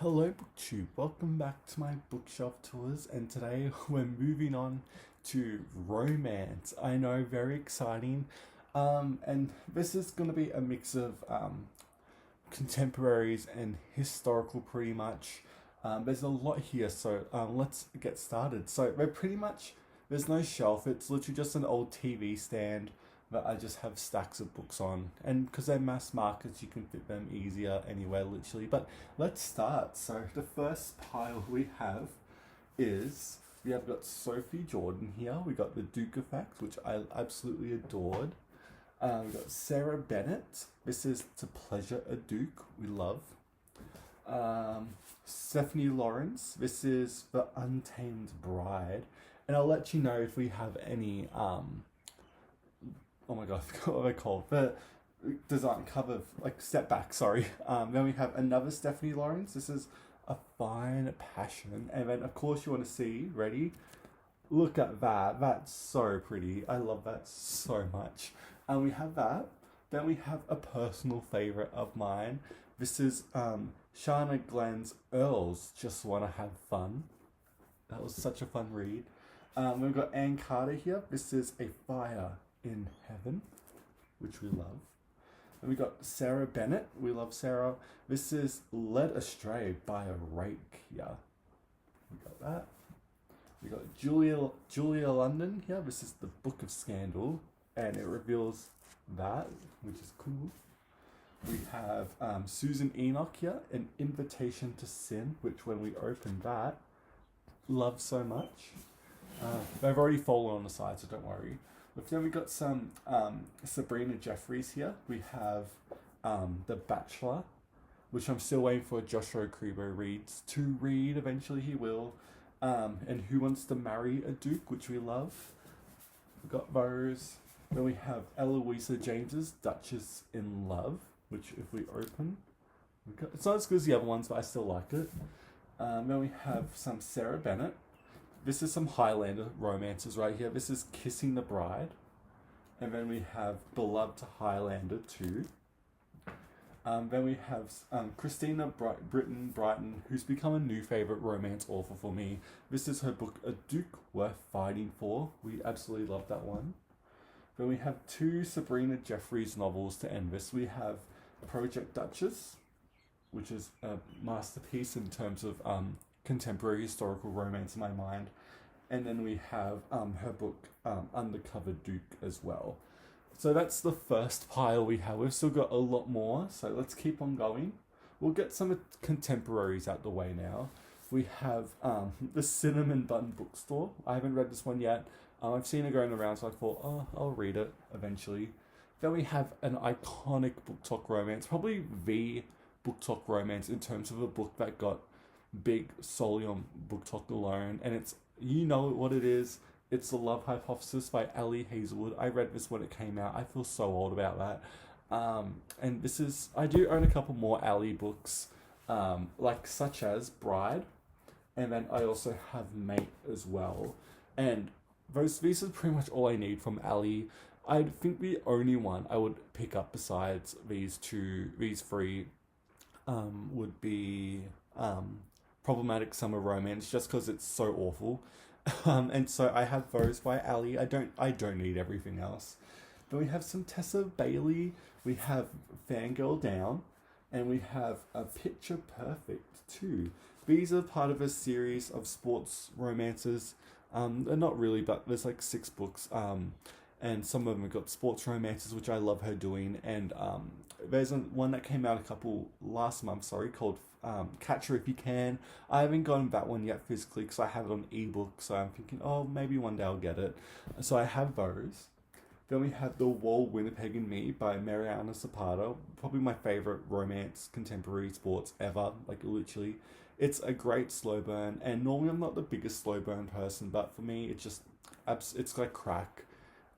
Hello BookTube, welcome back to my bookshelf tours, and today we're moving on to romance. I know, very exciting. And this is going to be a mix of contemporaries and historical pretty much. There's a lot here, so let's get started. So we're pretty much, there's no shelf, it's literally just an old TV stand that I just have stacks of books on. And because they're mass markets, you can fit them easier anywhere, literally. But let's start. So the first pile we have is we have got Sophie Jordan here. We got the Duke Effect, which I absolutely adored. We got Sarah Bennett. This is To Pleasure a Duke. We love. Stephanie Lawrence. This is The Untamed Bride. And I'll let you know if we have any oh my god, I forgot what they're called. The design cover, like step back, sorry. Then we have another Stephanie Lawrence. This is A Fine Passion. And then of course you want to see, ready? Look at that. That's so pretty. I love that so much. And we have that. Then we have a personal favorite of mine. This is Shana Glenn's Earls Just Wanna Have Fun. That was such a fun read. We've got Anne Carter here. This is A Fire in Heaven, which we love. And we got Sarah Bennett. We love Sarah. This is Led Astray by a Rake here. We got that. We got Julia London here. This is The Book of Scandal, and it reveals that, which is cool. We have Susan Enoch here, An Invitation to Sin, which when we open that, love so much. They've already fallen on the side, so don't worry. But then we got some Sabrina Jeffries here. We have The Bachelor, which I'm still waiting for Joshua Kribo reads to read. Eventually he will. And Who Wants to Marry a Duke, which we love. We got those. Then we have Eloisa James's Duchess in Love, which if we open, it's not as good as the other ones, but I still like it. Then we have some Sarah Bennett. This is some Highlander romances right here. This is Kissing the Bride. And then we have Beloved Highlander 2. Then we have Christina Britton Brighton, who's become a new favourite romance author for me. This is her book, A Duke Worth Fighting For. We absolutely love that one. Then we have two Sabrina Jeffries novels to end this. We have Project Duchess, which is a masterpiece in terms of contemporary historical romance in my mind. And then we have her book, Undercover Duke, as well. So that's the first pile we have. We've still got a lot more, so let's keep on going. We'll get some contemporaries out the way now. We have the Cinnamon Bun Bookstore. I haven't read this one yet. I've seen it going around, so I thought, oh, I'll read it eventually. Then we have an iconic Book Talk romance, probably the Book Talk romance in terms of a book that got big solely on Book Talk alone, and it's, you know what it is. It's The Love Hypothesis by Ali Hazelwood. I read this when it came out. I feel so old about that. And this is, I do own a couple more Ali books, like such as Bride, and then I also have Mate as well. And these are pretty much all I need from Ali. I think the only one I would pick up besides these three, would be Problematic Summer Romance, just because it's so awful. And so I have those by Ali. I don't need everything else. But we have some Tessa Bailey. We have Fangirl Down, and we have A Picture Perfect too. These are part of a series of sports romances. They're not really, but there's like 6 books. And some of them have got sports romances, which I love her doing. And there's one that came out last month, called Catch Her If You Can. I haven't gotten that one yet physically because I have it on ebook, so I'm thinking, oh, maybe one day I'll get it. So I have those. Then we have The Wall, Winnipeg and Me by Mariana Zapata. Probably my favorite romance contemporary sports ever. Like literally, it's a great slow burn. And normally I'm not the biggest slow burn person, but for me, it's like crack.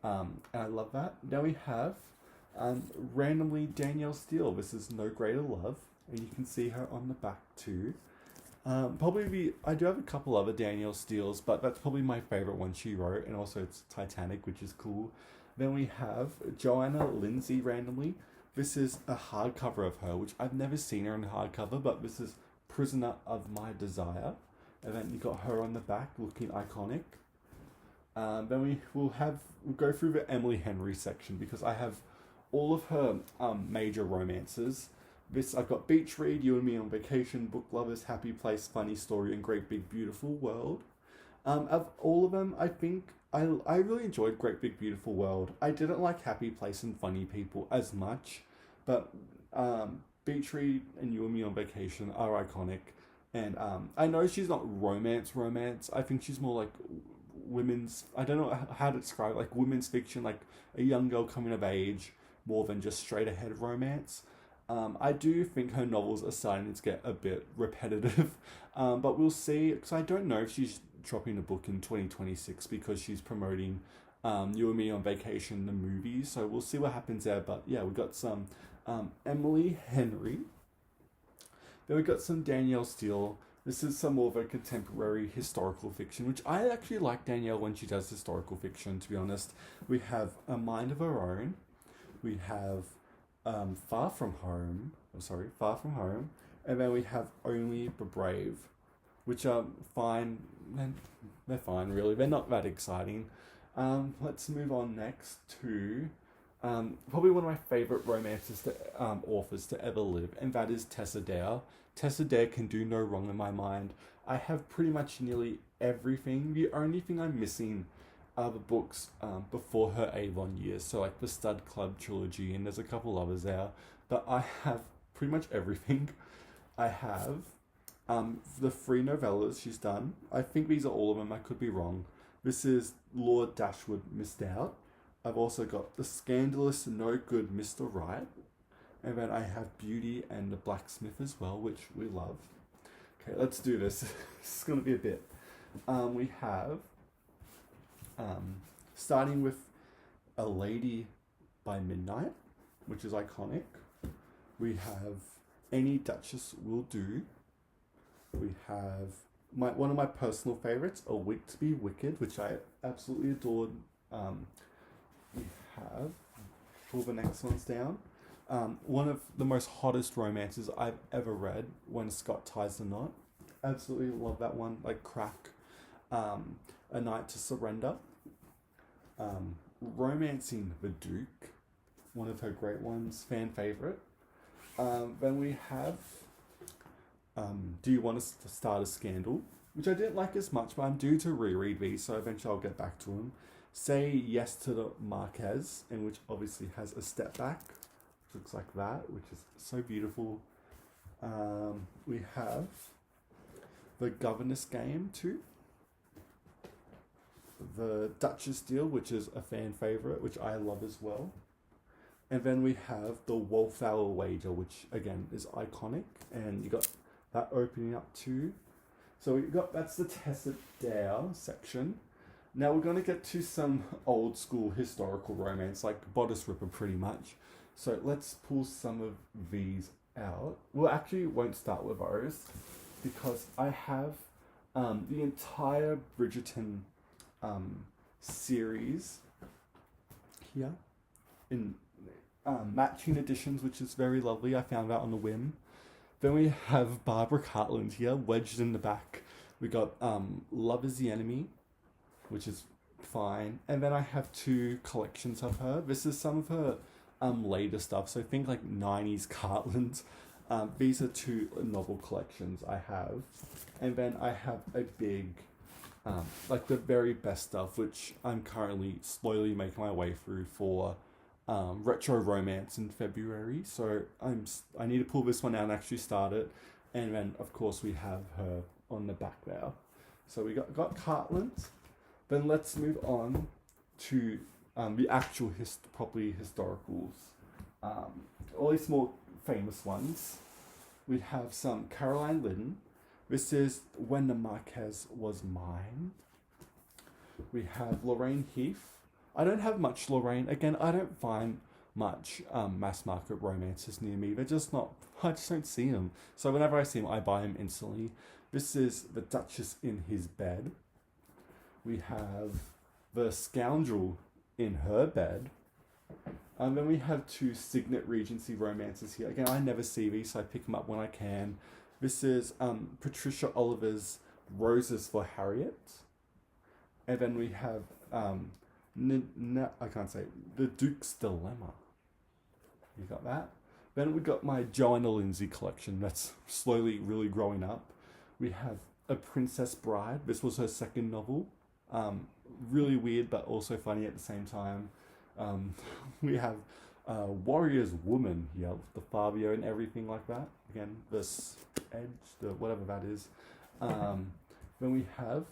And I love that. Now we have randomly Danielle Steele. This is No Greater Love, and you can see her on the back too. I do have a couple other Danielle Steeles, but that's probably my favorite one she wrote, and also it's Titanic, which is cool. Then we have Joanna Lindsay randomly. This is a hardcover of her, which I've never seen her in hardcover, but this is Prisoner of My Desire. And then you got her on the back looking iconic. Then we'll go through the Emily Henry section because I have all of her major romances. I've got Beach Read, You and Me on Vacation, Book Lovers, Happy Place, Funny Story, and Great Big Beautiful World. Of all of them, I think I really enjoyed Great Big Beautiful World. I didn't like Happy Place and Funny People as much, but Beach Read and You and Me on Vacation are iconic. And I know she's not romance. I think she's more like women's, I don't know how to describe it, like women's fiction, like a young girl coming of age, more than just straight ahead romance. I do think her novels are starting to get a bit repetitive, but we'll see, because I don't know if she's dropping a book in 2026 because she's promoting You and Me on Vacation, the movie, so we'll see what happens there. But yeah, we got some Emily Henry. Then we got some Danielle Steele. This is some more of a contemporary historical fiction, which I actually like Danielle when she does historical fiction, to be honest. We have A Mind of Her Own. We have Far From Home. And then we have Only the Brave, which are fine. They're fine, really. They're not that exciting. Let's move on next to probably one of my favourite authors to ever live, and that is Tessa Dare. Tessa Dare can do no wrong in my mind. I have pretty much nearly everything. The only thing I'm missing are the books before her Avon years, so like the Stud Club trilogy, and there's a couple others there, but I have pretty much everything. I have the 3 novellas she's done. I think these are all of them, I could be wrong. This is Lord Dashwood Missed Out. I've also got The Scandalous No Good Mr. Right. And then I have Beauty and the Blacksmith as well, which we love. Okay, let's do this. This is going to be a bit. We have, starting with A Lady by Midnight, which is iconic. We have Any Duchess Will Do. We have one of my personal favorites, A Week to Be Wicked, which I absolutely adored. We have all the next ones down. One of the most hottest romances I've ever read, When Scott Ties the Knot. Absolutely love that one. Like crack. A Night to Surrender. Romancing the Duke. One of her great ones. Fan favorite. Then we have Do You Want to Start a Scandal? Which I didn't like as much, but I'm due to reread these, so eventually I'll get back to them. Say Yes to the Marquess, and which obviously has a step back, which looks like that, which is so beautiful. We have The Governess Game too. The Duchess Deal, which is a fan favorite, which I love as well. And then we have The Wallflower Wager, which again is iconic, and you got that opening up too. So that's the Tessa Dare section. Now we're going to get to some old school historical romance, like Bodice Ripper pretty much. So let's pull some of these out. Well, actually won't start with those, because I have the entire Bridgerton series here in matching editions, which is very lovely. I found that on a whim. Then we have Barbara Cartland here, wedged in the back. We got Love is the Enemy, which is fine. And then I have 2 collections of her. This is some of her later stuff. So think like 90s Cartland. These are 2 novel collections I have. And then I have a big, like the very best stuff, which I'm currently slowly making my way through for Retro Romance in February. So I need to pull this one out and actually start it. And then of course we have her on the back there. So we got Cartland. Then let's move on to the actual properly historicals. All these more famous ones. We have some Caroline Liddon. This is When the Marquess Was Mine. We have Lorraine Heath. I don't have much Lorraine. Again, I don't find much mass market romances near me. They're just not, I just don't see them. So whenever I see them, I buy them instantly. This is The Duchess in His Bed. We have The Scoundrel in Her Bed. And then we have 2 Signet Regency romances here. Again, I never see these, so I pick them up when I can. This is Patricia Oliver's Roses for Harriet. And then we have I can't say The Duke's Dilemma. You got that? Then we got my Joanna Lindsay collection that's slowly really growing up. We have A Princess Bride. This was her second novel. Really weird but also funny at the same time. We have Warrior's Woman here with the Fabio and everything like that. Again, this edge, the whatever that is. Then we have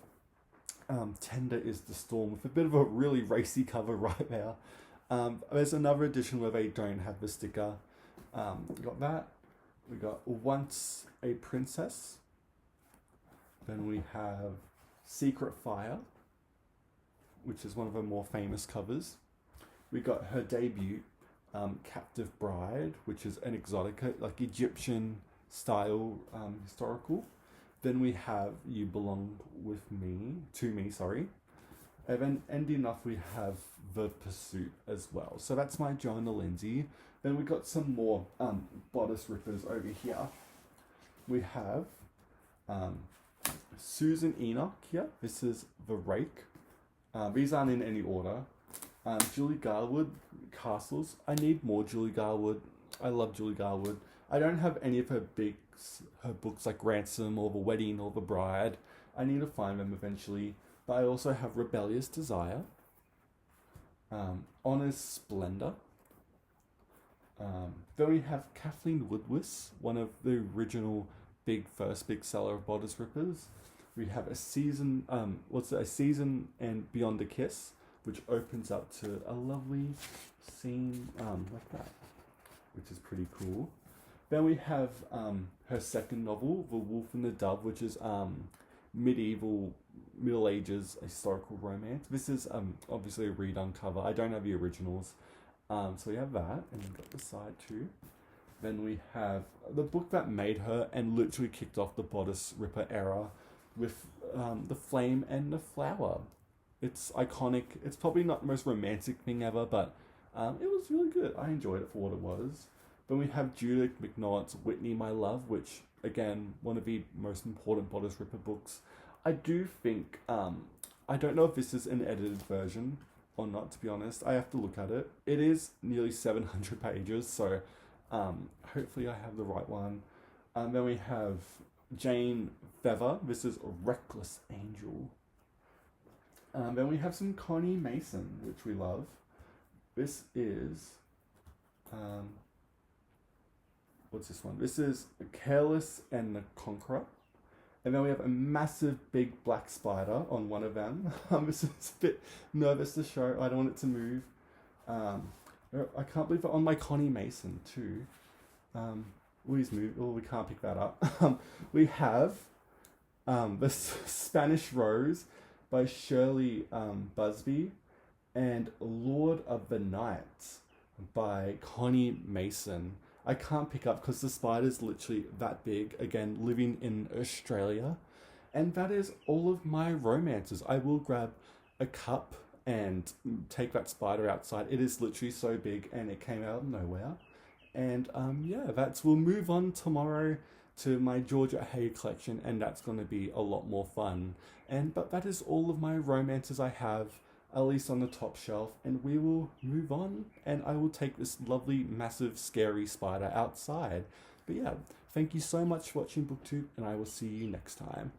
Tender is the Storm with a bit of a really racy cover right there. There's another edition where they don't have the sticker. We got that. We got Once a Princess. Then we have Secret Fire, which is one of her more famous covers. We got her debut, Captive Bride, which is an exotica, like Egyptian style historical. Then we have You Belong to Me, sorry. And then ending off we have The Pursuit as well. So that's my Joanna Lindsay. Then we got some more bodice rippers over here. We have Susan Enoch here. This is The Rake. These aren't in any order. Julie Garwood, Castles. I need more Julie Garwood. I love Julie Garwood. I don't have any of her books like Ransom or The Wedding or The Bride. I need to find them eventually. But I also have Rebellious Desire, Honor's Splendor. Then we have Kathleen Woodwis, one of the original first big seller of bodice rippers. We have a season and Beyond a Kiss, which opens up to a lovely scene like that, which is pretty cool. Then we have her second novel, The Wolf and the Dove, which is Middle Ages historical romance. This is obviously a redone cover. I don't have the originals. So we have that, and we've got the side too. Then we have the book that made her and literally kicked off the bodice ripper era with The Flame and the Flower. It's iconic. It's probably not the most romantic thing ever, but it was really good. I enjoyed it for what it was. Then we have Judith McNaughton's Whitney, My Love, which, again, one of the most important bodice ripper books. I do think, I don't know if this is an edited version or not, to be honest. I have to look at it. It is nearly 700 pages, so hopefully I have the right one. Then we have Jane Feather. This is Reckless Angel. Then we have some Connie Mason, which we love. This is... what's this one? This is Careless and the Conqueror. And then we have a massive big black spider on one of them. This is a bit nervous to show. I don't want it to move. I can't believe it on my Connie Mason too. Please move. Oh, we can't pick that up. We have The Spanish Rose by Shirley Busby and Lord of the Night by Connie Mason. I can't pick up because the spider's literally that big, again, living in Australia. And that is all of my romances. I will grab a cup and take that spider outside. It is literally so big and it came out of nowhere. And yeah, we'll move on tomorrow to my Georgia Hay collection, and that's going to be a lot more fun. But that is all of my romances I have, at least on the top shelf, and we will move on, and I will take this lovely, massive, scary spider outside. But yeah, thank you so much for watching BookTube, and I will see you next time.